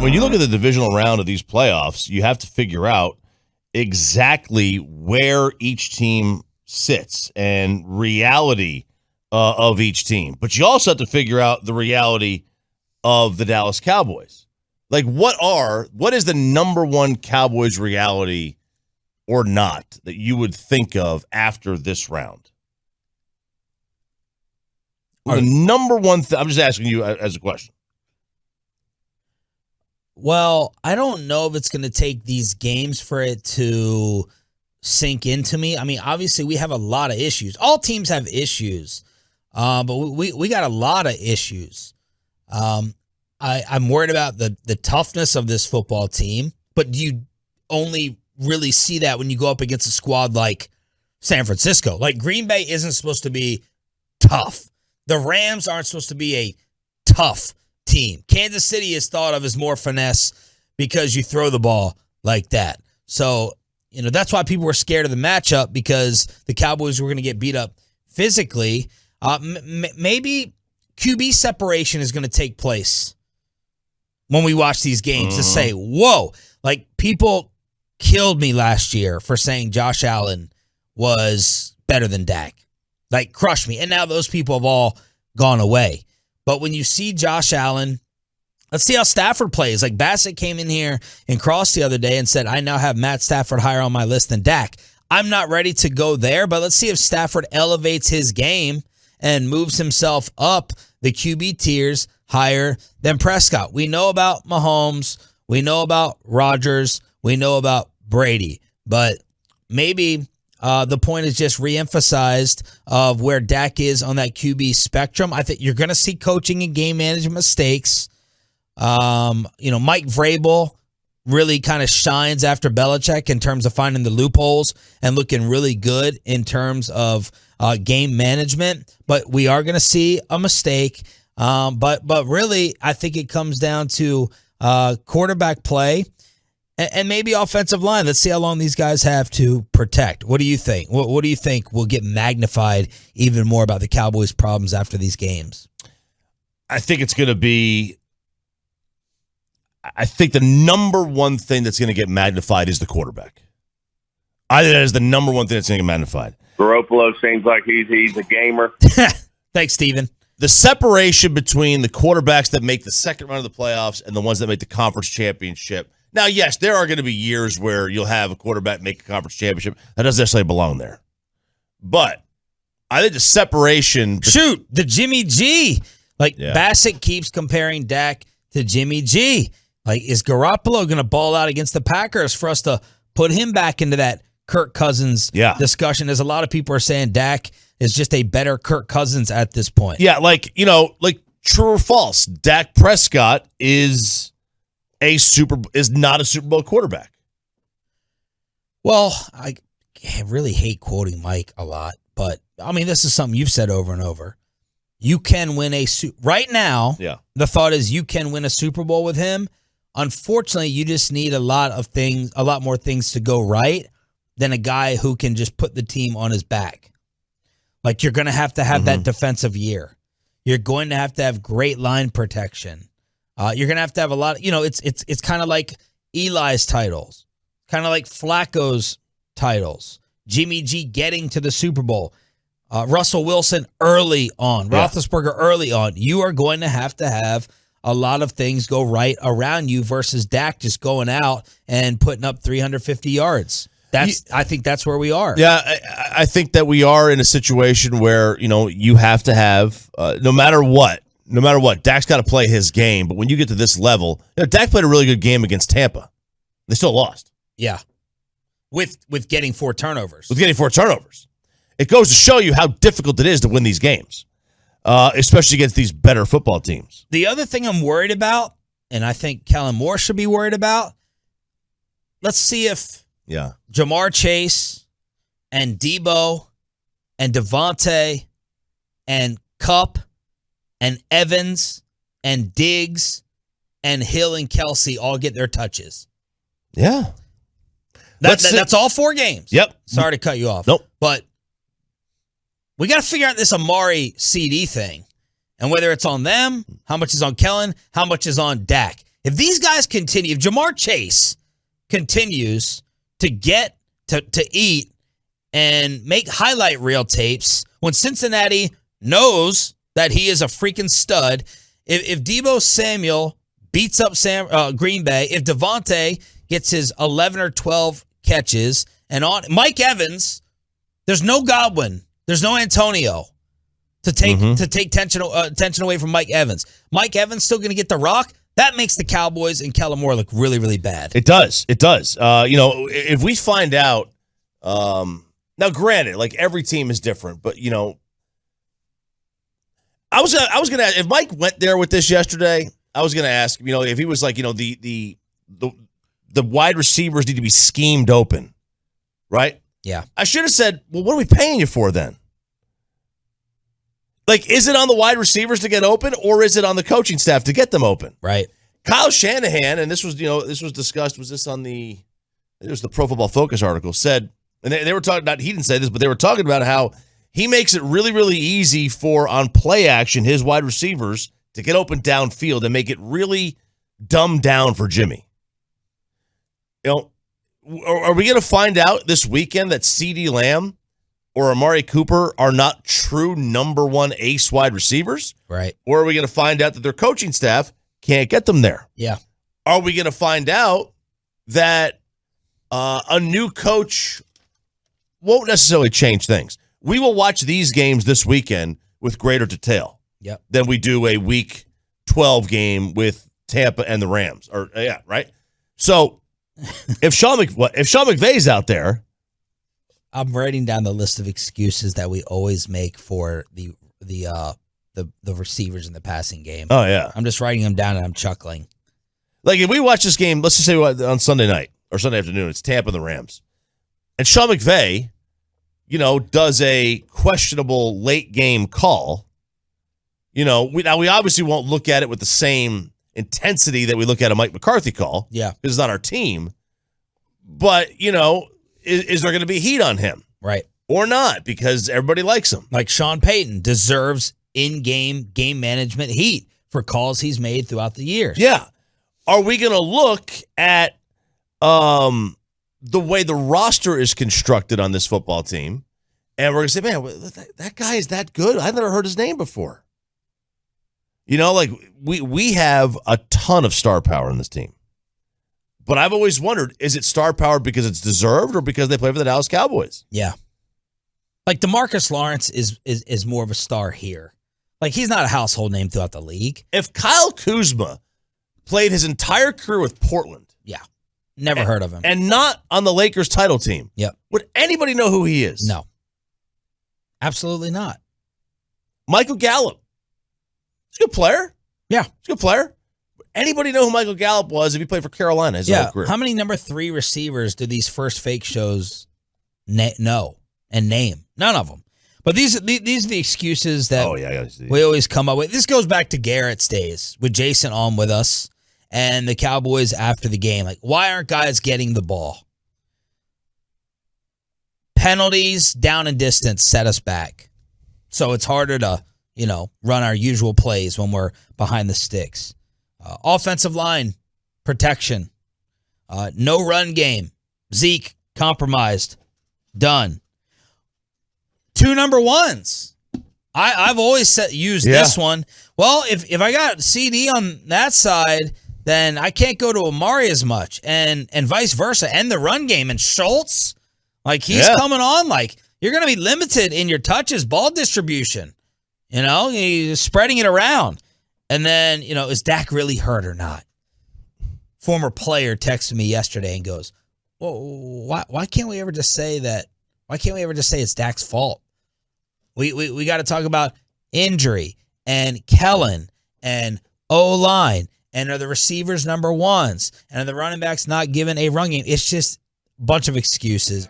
when you look at the divisional round of these playoffs, you have to figure out exactly where each team sits and reality of each team. But you also have to figure out the reality of the Dallas Cowboys. Like, what is the number one Cowboys reality or not that you would think of after this round? The number one thing, I'm just asking you as a question. Well, I don't know if it's going to take these games for it to sink into me. I mean, obviously, we have a lot of issues. All teams have issues, but we got a lot of issues. I'm worried about the toughness of this football team, but you only really see that when you go up against a squad like San Francisco. Like, Green Bay isn't supposed to be tough. The Rams aren't supposed to be a tough team. Kansas City is thought of as more finesse because you throw the ball like that. So, that's why people were scared of the matchup, because the Cowboys were going to get beat up physically. Maybe QB separation is going to take place when we watch these games to say, whoa, like, people killed me last year for saying Josh Allen was better than Dak. Like, crushed me. And now those people have all gone away. But when you see Josh Allen, let's see how Stafford plays. Like, Bassett came in here and crossed the other day and said, I now have Matt Stafford higher on my list than Dak. I'm not ready to go there, but let's see if Stafford elevates his game and moves himself up the QB tiers higher than Prescott. We know about Mahomes. We know about Rodgers. We know about Brady. But maybe the point is just reemphasized of where Dak is on that QB spectrum. I think you're going to see coaching and game management mistakes. Mike Vrabel really kind of shines after Belichick in terms of finding the loopholes and looking really good in terms of game management. But we are going to see a mistake. But really, I think it comes down to quarterback play and maybe offensive line. Let's see how long these guys have to protect. What do you think? What do you think will get magnified even more about the Cowboys' problems after these games? I think it's going to be, I think the number one thing that's going to get magnified is the quarterback. I think that is the number one thing that's going to get magnified. Garoppolo seems like he's a gamer. Thanks, Steven. The separation between the quarterbacks that make the second round of the playoffs and the ones that make the conference championship. Now, yes, there are going to be years where you'll have a quarterback make a conference championship. That doesn't necessarily belong there. But I think the separation... Shoot, the Jimmy G. Bassett keeps comparing Dak to Jimmy G. Like, is Garoppolo going to ball out against the Packers for us to put him back into that Kirk Cousins discussion? As a lot of people are saying Dak is just a better Kirk Cousins at this point. Yeah, like true or false, Dak Prescott is not a Super Bowl quarterback. Well, I really hate quoting Mike a lot, but I mean, this is something you've said over and over. You can win right now. Yeah. The thought is you can win a Super Bowl with him. Unfortunately, you just need a lot more things to go right than a guy who can just put the team on his back. Like, you're going to have that defensive year. You're going to have great line protection. You're going to have a lot of, it's kind of like Eli's titles, kind of like Flacco's titles, Jimmy G getting to the Super Bowl, Russell Wilson early on, Roethlisberger early on. You are going to have a lot of things go right around you versus Dak just going out and putting up 350 yards. I think that's where we are. Yeah, I think that we are in a situation where, you have to have, no matter what, Dak's got to play his game. But when you get to this level, Dak played a really good game against Tampa. They still lost. Yeah. With getting 4 turnovers. It goes to show you how difficult it is to win these games, especially against these better football teams. The other thing I'm worried about, and I think Kellen Moore should be worried about, let's see if Jamar Chase and Debo and Devontae and Kupp and Evans and Diggs and Hill and Kelsey all get their touches. Yeah. That's all 4 games. Yep. Sorry to cut you off. Nope. But we got to figure out this Amari CD thing and whether it's on them, how much is on Kellen, how much is on Dak. If these guys continue, if Jamar Chase continues to get to eat and make highlight reel tapes when Cincinnati knows that he is a freaking stud, if Deebo Samuel beats up Green Bay, if Devontae gets his 11 or 12 catches, and on Mike Evans, there's no Godwin, there's no Antonio to take tension away from Mike Evans. Mike Evans still going to get the rock. That makes the Cowboys and Kellen Moore look really, really bad. It does. It does. If we find out, now granted, like every team is different, but I was gonna ask, if Mike went there with this yesterday, I was gonna ask, if he was like, the wide receivers need to be schemed open, right? Yeah. I should have said, well, what are we paying you for then? Like, is it on the wide receivers to get open, or is it on the coaching staff to get them open? Right. Kyle Shanahan, and this was discussed. Was this on it was the Pro Football Focus article, said, and they were talking about, he didn't say this, but they were talking about how he makes it really, really easy for, on play action, his wide receivers to get open downfield and make it really dumbed down for Jimmy. Are we going to find out this weekend that CeeDee Lamb or Amari Cooper are not true number one ace wide receivers? Right. Or are we going to find out that their coaching staff can't get them there? Yeah. Are we going to find out that a new coach won't necessarily change things? We will watch these games this weekend with greater detail than we do a Week 12 game with Tampa and the Rams. Right? So if Sean McVay's out there, I'm writing down the list of excuses that we always make for the receivers in the passing game. Oh yeah, I'm just writing them down and I'm chuckling. Like if we watch this game, let's just say on Sunday night or Sunday afternoon, it's Tampa and the Rams, and Sean McVay, does a questionable late game call. We obviously won't look at it with the same intensity that we look at a Mike McCarthy call. Yeah, because it's not our team. But is there going to be heat on him? Right. Or not, because everybody likes him. Like Sean Payton deserves in-game game management heat for calls he's made throughout the years. Yeah. Are we going to look at the way the roster is constructed on this football team, and we're going to say, man, that guy is that good? I've never heard his name before. We have a ton of star power in this team. But I've always wondered, is it star power because it's deserved or because they play for the Dallas Cowboys? Yeah. Like DeMarcus Lawrence is more of a star here. Like he's not a household name throughout the league. If Kyle Kuzma played his entire career with Portland. Yeah. Never heard of him. And not on the Lakers title team. Yep. Would anybody know who he is? No. Absolutely not. Michael Gallup. He's a good player. Yeah. He's a good player. Anybody know who Michael Gallup was if he played for Carolina his whole career? How many number 3 receivers do these first fake shows know and name? None of them. But these are the excuses that we always come up with. This goes back to Garrett's days with Jason on with us and the Cowboys after the game. Like, why aren't guys getting the ball? Penalties, down and distance set us back. So it's harder to, run our usual plays when we're behind the sticks. Offensive line protection. No run game. Zeke compromised. Done. 2 number ones. I've always used this one. Well, if I got CD on that side, then I can't go to Amari as much, and vice versa. And the run game and Schultz, like he's coming on. Like you're going to be limited in your touches, ball distribution. He's spreading it around. And then, is Dak really hurt or not? Former player texted me yesterday and goes, well, why can't we ever just say that? Why can't we ever just say it's Dak's fault? We got to talk about injury and Kellen and O-line and are the receivers number ones and are the running backs not given a run game? It's just a bunch of excuses.